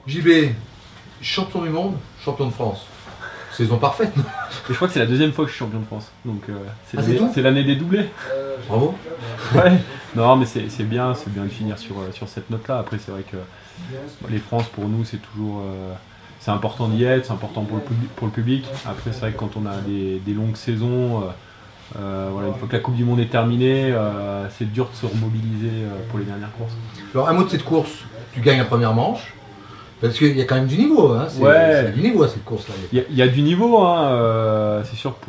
JB, champion du monde, champion de France. Saison parfaite. Et je crois que c'est la deuxième fois que je suis champion de France. Donc c'est l'année des doublés. Bravo. Ouais. Non mais c'est bien de finir sur cette note-là. Après c'est vrai que les France pour nous c'est toujours c'est important d'y être, c'est important pour le public. Après c'est vrai que quand on a des longues saisons, une fois que la Coupe du Monde est terminée, c'est dur de se remobiliser pour les dernières courses. Alors un mot de cette course, tu gagnes la première manche. Parce qu'il y a quand même du niveau, hein. C'est du niveau à cette course-là. Il y a du niveau, hein. C'est sûr que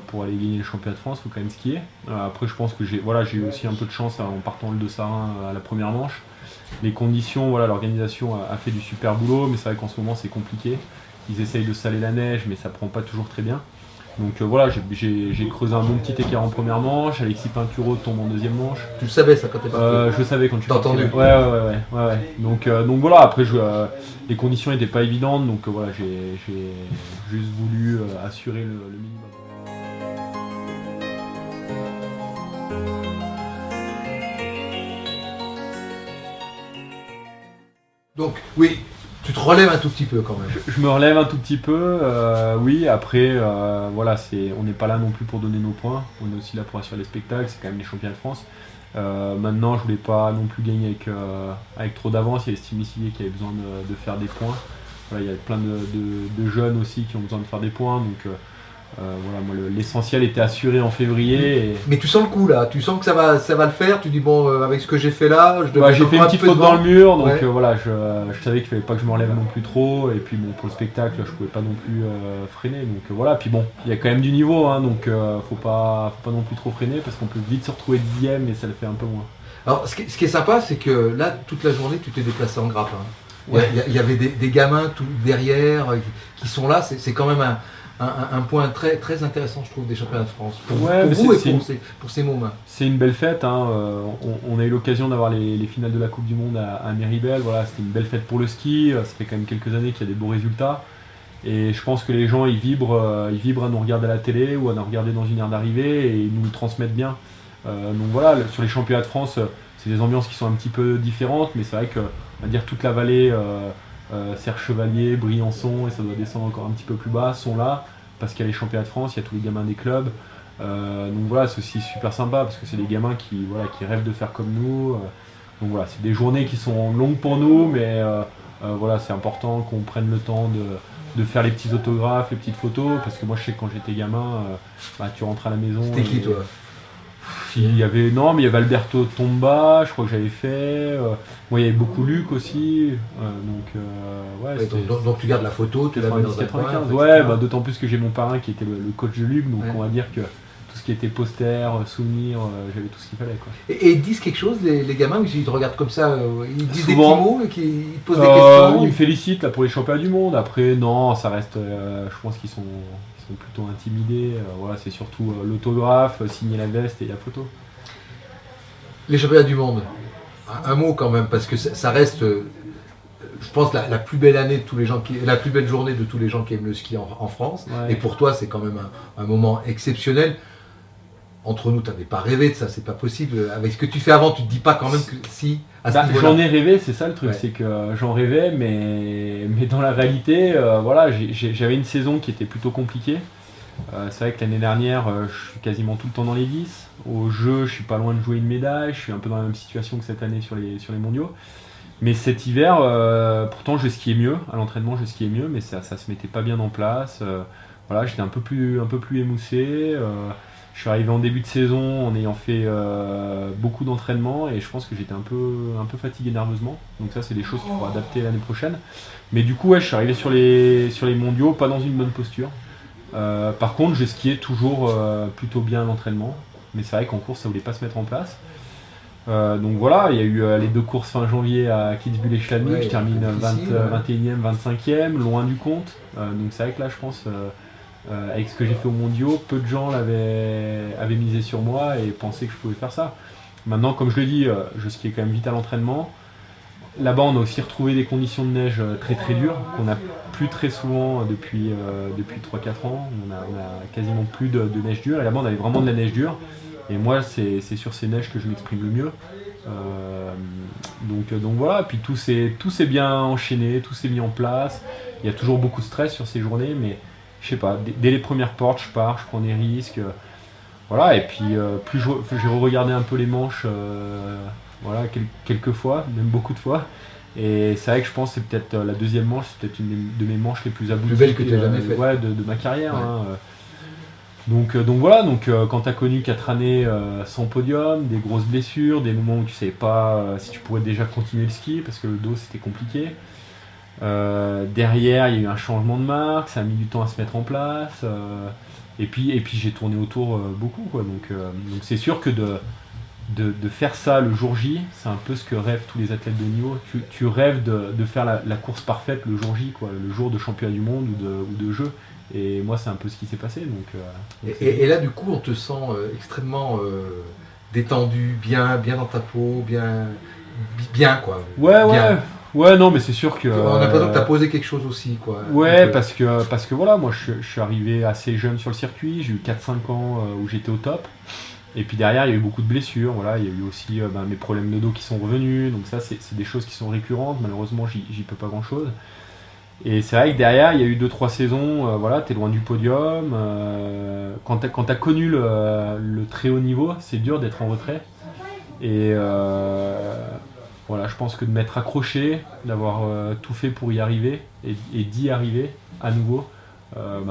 pour aller gagner le championnat de France, il faut quand même skier. Après, je pense que j'ai eu aussi un peu de chance en partant le de Sarin à la première manche. Les conditions, l'organisation a fait du super boulot, mais c'est vrai qu'en ce moment c'est compliqué. Ils essayent de saler la neige, mais ça prend pas toujours très bien. Donc j'ai creusé un bon petit écart en première manche. Alexis Pinturo tombe en deuxième manche. Tu le savais ça quand t'es parti? Je le savais quand tu t'as entendu? Ouais. Donc voilà, après les conditions n'étaient pas évidentes, donc j'ai juste voulu assurer le minimum. Donc oui, tu te relèves un tout petit peu quand même. Je me relève un tout petit peu, oui. Après, on n'est pas là non plus pour donner nos points. On est aussi là pour assurer les spectacles. C'est quand même les championnats de France. Maintenant, je voulais pas non plus gagner avec trop d'avance. Il y a Steve Missilier qui avait besoin de faire des points. Il y a plein de jeunes aussi qui ont besoin de faire des points. Donc moi, l'essentiel était assuré en février. Mais tu sens le coup là, tu sens que ça va le faire. Tu dis bon, avec ce que j'ai fait là, je devrais j'ai fait une petite faute dans le mur, donc ouais. Je savais qu'il fallait pas que je me relève non plus trop. Et puis pour le spectacle, je pouvais pas non plus freiner. Donc voilà. Puis bon, il y a quand même du niveau, hein, donc faut pas non plus trop freiner parce qu'on peut vite se retrouver dixième et ça le fait un peu moins. Alors ce qui est sympa, c'est que là toute la journée, tu t'es déplacé en grappe. Hein. Ouais. Il y avait des gamins tout derrière qui sont là. C'est quand même un point très, très intéressant, je trouve, des championnats de France. Pour vous et pour ces mômes. C'est une belle fête. Hein. On a eu l'occasion d'avoir les finales de la Coupe du Monde à Méribel. Voilà, c'était une belle fête pour le ski. Ça fait quand même quelques années qu'il y a des beaux résultats. Et je pense que les gens ils vibrent à nous regarder à la télé ou à nous regarder dans une aire d'arrivée et ils nous le transmettent bien. Donc voilà, sur les championnats de France, c'est des ambiances qui sont un petit peu différentes, mais c'est vrai que on va dire toute la vallée. Serre Chevalier, Briançon, et ça doit descendre encore un petit peu plus bas, sont là parce qu'il y a les championnats de France, il y a tous les gamins des clubs. Donc voilà, c'est aussi super sympa parce que c'est des gamins qui rêvent de faire comme nous. Donc voilà, c'est des journées qui sont longues pour nous, mais c'est important qu'on prenne le temps de faire les petits autographes, les petites photos, parce que moi je sais que quand j'étais gamin, tu rentres à la maison. C'était qui toi? Il y avait Alberto Tomba, je crois que j'avais fait. Moi, il y avait beaucoup Luc aussi. Donc tu gardes la photo, tu la mets dans un coin. D'autant plus que j'ai mon parrain qui était le coach de Luc, donc on va dire que tout ce qui était poster, souvenirs, j'avais tout ce qu'il fallait. Quoi. Et ils disent quelque chose, les gamins, ils te regardent comme ça, ils disent souvent, des petits mots, ils te posent des questions. Ils me félicitent là, pour les championnats du monde. Après, non, ça reste. Je pense qu'ils sont plutôt intimidés. C'est surtout l'autographe, signer la veste et la photo. Les championnats du monde, un mot quand même, parce que ça reste, je pense, la plus belle année de tous les gens la plus belle journée de tous les gens qui aiment le ski en France. Ouais. Et pour toi, c'est quand même un moment exceptionnel. Entre nous, tu n'avais pas rêvé de ça, c'est pas possible. Avec ce que tu fais avant, tu te dis pas quand même que si. J'en ai rêvé, c'est ça le truc, c'est que j'en rêvais, mais dans la réalité, j'avais une saison qui était plutôt compliquée. C'est vrai que l'année dernière, je suis quasiment tout le temps dans les 10. Au jeu, je suis pas loin de jouer une médaille, je suis un peu dans la même situation que cette année sur les mondiaux. Mais cet hiver, pourtant je skiais mieux, à l'entraînement je skiais mieux, mais ça se mettait pas bien en place. J'étais un peu plus émoussé. Je suis arrivé en début de saison en ayant fait beaucoup d'entraînement et je pense que j'étais un peu fatigué nerveusement. Donc ça, c'est des choses qu'il faut adapter l'année prochaine. Mais du coup, je suis arrivé sur les mondiaux, pas dans une bonne posture. Par contre, je skiais toujours plutôt bien à l'entraînement. Mais c'est vrai qu'en course, ça voulait pas se mettre en place. Donc voilà, il y a eu les 2 courses fin janvier à Kitzbühel et Schladming. Je termine 21e, 25e, loin du compte. Donc c'est vrai que là, je pense... avec ce que j'ai fait aux mondiaux, peu de gens avaient misé sur moi et pensaient que je pouvais faire ça. Maintenant, comme je le dis, je skiais quand même vite à l'entraînement. Là-bas, on a aussi retrouvé des conditions de neige très très dures, qu'on n'a plus très souvent depuis 3-4 ans. On a quasiment plus de neige dure. Et là-bas, on avait vraiment de la neige dure. Et moi, c'est sur ces neiges que je m'exprime le mieux. Donc voilà, puis tout s'est bien enchaîné, tout s'est mis en place. Il y a toujours beaucoup de stress sur ces journées, mais je sais pas, dès les premières portes, je pars, je prends des risques. Voilà, et puis plus j'ai regardé un peu les manches voilà, quelques fois, même beaucoup de fois. Et c'est vrai que je pense que c'est peut-être la deuxième manche, c'est peut-être une de mes manches les plus abouties plus belle que tu aies jamais faite. Ouais, de ma carrière. Ouais. Hein. Donc voilà, quand tu as connu 4 années sans podium, des grosses blessures, des moments où tu ne savais pas si tu pourrais déjà continuer le ski parce que le dos c'était compliqué. Derrière, il y a eu un changement de marque, ça a mis du temps à se mettre en place. Et puis j'ai tourné autour beaucoup. Quoi. Donc c'est sûr que de faire ça le jour J, c'est un peu ce que rêvent tous les athlètes de haut niveau. Tu rêves de faire la course parfaite le jour J, quoi, le jour de championnat du monde ou de jeu. Et moi, c'est un peu ce qui s'est passé. Et là, du coup, on te sent extrêmement détendu, bien dans ta peau, bien quoi. Ouais, non, mais c'est sûr que. On a l'impression que tu as posé quelque chose aussi, quoi. Ouais, parce que voilà, moi, je suis arrivé assez jeune sur le circuit. J'ai eu 4-5 ans où j'étais au top. Et puis derrière, il y a eu beaucoup de blessures. Voilà, il y a eu aussi mes problèmes de dos qui sont revenus. Donc ça, c'est des choses qui sont récurrentes. Malheureusement, j'y peux pas grand-chose. Et c'est vrai que derrière, il y a eu 2-3 saisons, voilà, t'es loin du podium. Quand t'as connu le très haut niveau, c'est dur d'être en retrait. Et voilà, je pense que de m'être accroché, d'avoir tout fait pour y arriver et d'y arriver à nouveau,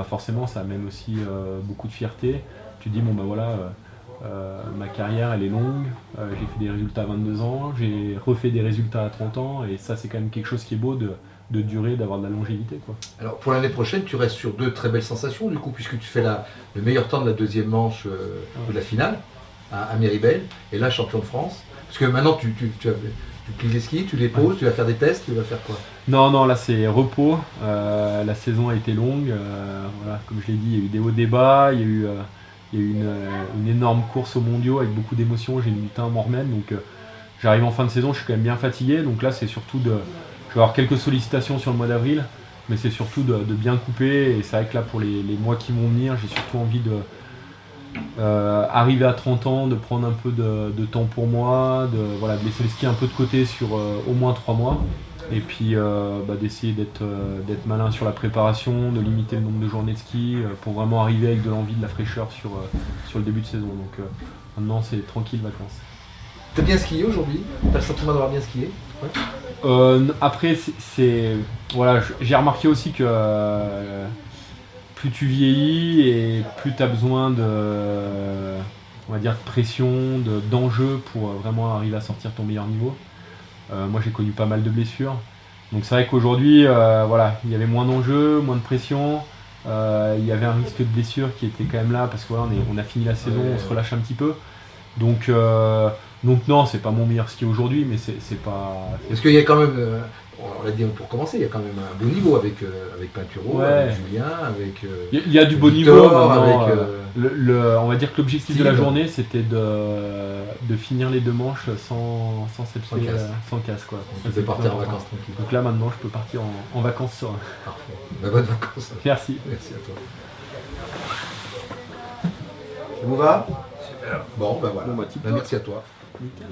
forcément, ça amène aussi beaucoup de fierté. Tu te dis, bon bah voilà, ma carrière elle est longue, j'ai fait des résultats à 22 ans, j'ai refait des résultats à 30 ans, et ça c'est quand même quelque chose qui est beau de durer, d'avoir de la longévité, quoi. Alors pour l'année prochaine, tu restes sur 2 très belles sensations du coup, puisque tu fais le meilleur temps de la deuxième manche de la finale à Méribel, et là champion de France. Parce que maintenant tu plies les skis, tu les poses, tu vas faire des tests, tu vas faire quoi? Non, là c'est repos. La saison a été longue. Voilà, comme je l'ai dit, il y a eu des hauts, des bas, il y a eu une énorme course aux mondiaux avec beaucoup d'émotions. J'ai mis du temps à m'en remettre, donc j'arrive en fin de saison, je suis quand même bien fatigué. Donc là c'est surtout je vais avoir quelques sollicitations sur le mois d'avril, mais c'est surtout de bien couper. Et c'est vrai que là, pour les mois qui vont venir, j'ai surtout envie de arriver à 30 ans, de prendre un peu de temps pour moi, de laisser le ski un peu de côté sur au moins 3 mois. Et puis d'essayer d'être malin sur la préparation, de limiter le nombre de journées de ski pour vraiment arriver avec de l'envie, de la fraîcheur sur le début de saison. Donc maintenant, c'est tranquille, vacances. T'as bien skié aujourd'hui? T'as le sentiment d'avoir bien skié? Ouais. Après, voilà, j'ai remarqué aussi que plus tu vieillis et plus tu as besoin on va dire, de pression, d'enjeu pour vraiment arriver à sortir ton meilleur niveau. Moi, j'ai connu pas mal de blessures. Donc c'est vrai qu'aujourd'hui, voilà, il y avait moins d'enjeux, moins de pression. Il y avait un risque de blessure qui était quand même là parce que voilà, on a fini la saison, on se relâche un petit peu. Donc non, c'est pas mon meilleur ski aujourd'hui, mais c'est pas. Parce qu'il y a quand même, on l'a dit pour commencer, il y a quand même un beau niveau avec Pinturo, ouais. Avec Julien, avec. Il y a du beau Victor, niveau maintenant. avec, on va dire que l'objectif de la journée, c'était de finir les 2 manches sans casse, quoi. Tu peux partir en vacances tranquille. Donc là maintenant, je peux partir en vacances serein. Parfait. Bonnes vacances. Merci. Merci à toi. Ça vous va? Super. Bon, ben voilà. Bon, merci à toi. Nickel.